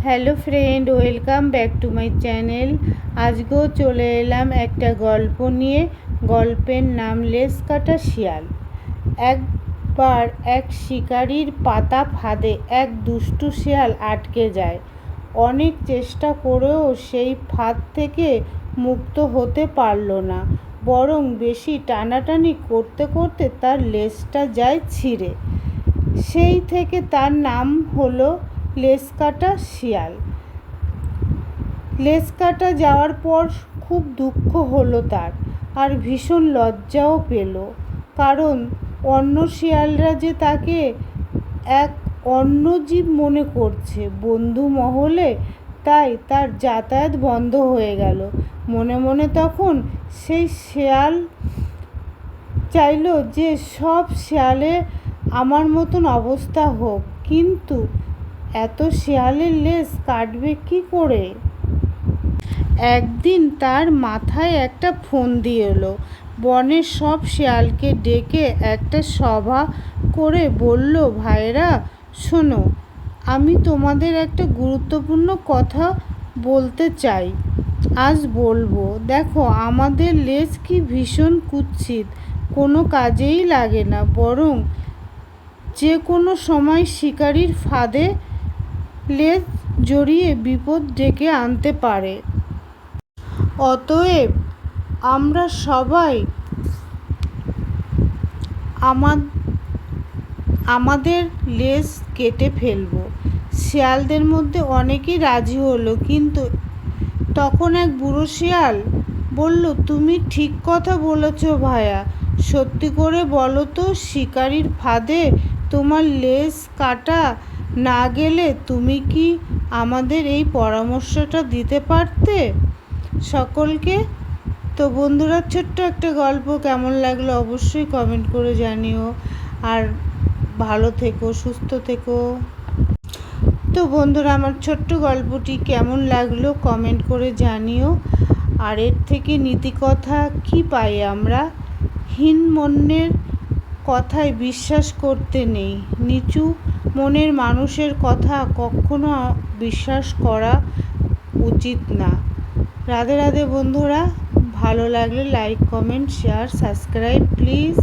Hello friend, welcome back to my channel. আজকেও চলে এলাম একটা গল্প নিয়ে। গল্পের নাম লেজ কাটা শিয়াল। একবার এক শিকারির পাতা ফাঁদে এক দুষ্টু শিয়াল আটকে যায়। অনেক চেষ্টা করেও সেই ফাঁদ থেকে মুক্ত হতে পারল না, বরং বেশি টানাটানি করতে করতে তার লেজটা যায় ছিঁড়ে। সেই থেকে তার নাম হলো লেজ কাটা শিয়াল। লেজ কাটা যাওয়ার পর খুব দুঃখ হলো তার, আর ভীষণ লজ্জাও পেল, কারণ অন্য শিয়ালরা যে তাকে এক অন্য জীব মনে করছে বন্ধু মহলে। তাই তার যাতায়াত বন্ধ হয়ে গেল। মনে মনে তখন সেই শিয়াল চাইল যে সব শিয়ালে আমার মতন অবস্থা হোক, কিন্তু এত শিয়ালের লেজ কাটবে কি করে? একদিন তার মাথায় একটা ফন্দি এলো। বনের সব শিয়ালকে ডেকে একটা সভা করে বলল, ভাইরা শোনো, আমি তোমাদের একটা গুরুত্বপূর্ণ কথা বলতে চাই। আজ বলবো। দেখো, আমাদের লেজ কি ভীষণ কুৎসিত, কোনো কাজেই লাগে না, বরং যে কোনো সময় শিকারির ফাঁদে লেজ জড়িয়ে বিপদ ডেকে আনতে পারে। অতএব আমরা সবাই আমাদের লেজ কেটে ফেলব। শিয়ালদের মধ্যে অনেকেই রাজি হলো, কিন্তু তখন এক বুড়ো শিয়াল বলল, তুমি ঠিক কথা বলেছ ভায়া। সত্যি করে বলো তো, শিকারির ফাঁদে তোমার লেজ কাটা না গেলে তুমি কি আমাদের এই পরামর্শটা দিতে পারতে সকলকে? তো বন্ধুরা, ছোট্ট একটা গল্প কেমন লাগলো অবশ্যই কমেন্ট করে জানিও। আর ভালো থেকো, সুস্থ থেকো। তো বন্ধুরা, আমার ছোট্ট গল্পটি কেমন লাগলো কমেন্ট করে জানিও। আর এর থেকে নীতিকথা কি পাই আমরা? হীন মনের কথায় বিশ্বাস করতে নেই। নিচু মনের মানুষের কথা কখনো বিশ্বাস করা উচিত না। রাধে রাধে বন্ধুরা। ভালো লাগলে like, comment, share, subscribe please.